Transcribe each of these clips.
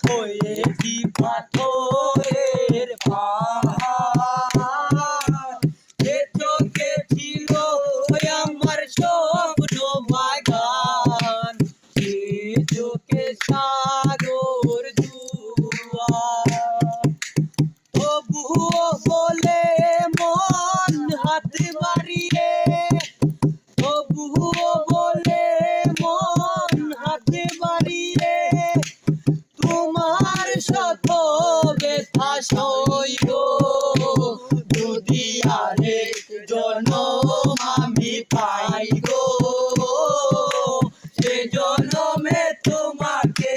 হয়েছি পাথরের পাহাড়, যে চোখে ছিল আমার স্বপ্ন বাগান, সে চোখে সাগর জুয়ার। তবুও বলে মন হাত বাড়িয়ে, তবুও বলে মন হাত বাড়িয়ে, তোমার শত ব্যথা সইব যদি আরেক জনম আমি পাই গো, সে জনমে তোমাকে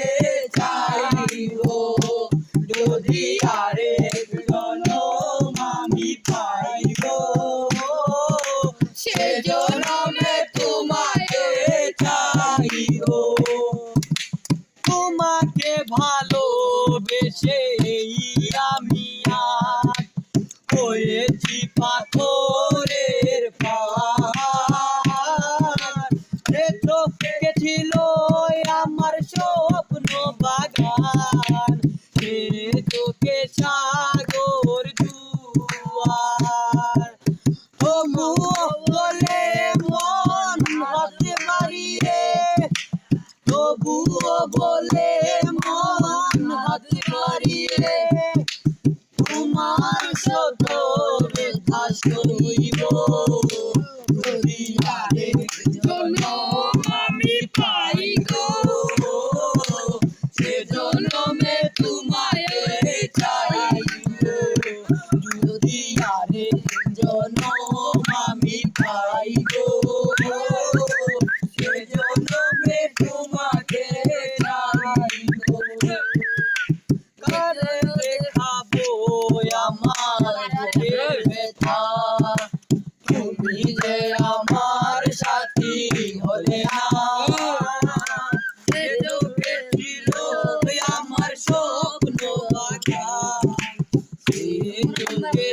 চাইব যদি আরেক জনম আমি পাই গো, সে জনমে তোমাকে চাইব। তোমাকে ভালোবেসে আমি আজ হয়েছি পাথরের পাহাড়, যে চোখে ছিল আমার স্বপ্ন বাগান, সে চোখে সাগর জুয়ার। তবুও বলে মন হাত বাড়িয়ে, তবুও বলে মন হাত বাড়িয়ে, তোমার শত ব্যথা সইব যদি আরেক জনম আমি পাই গো, সে জনমে তোমাকে চাইব যদি আরেক জনম আমি পাই গো, সে জনমে তোমাকে চাইব। কারে দেখাবো আমার বুকের ব্যথা, তুমি যে আমার সাথী হলে না, যে চোখে ছিল আমার স্বপ্ন বাগান, সে চোখে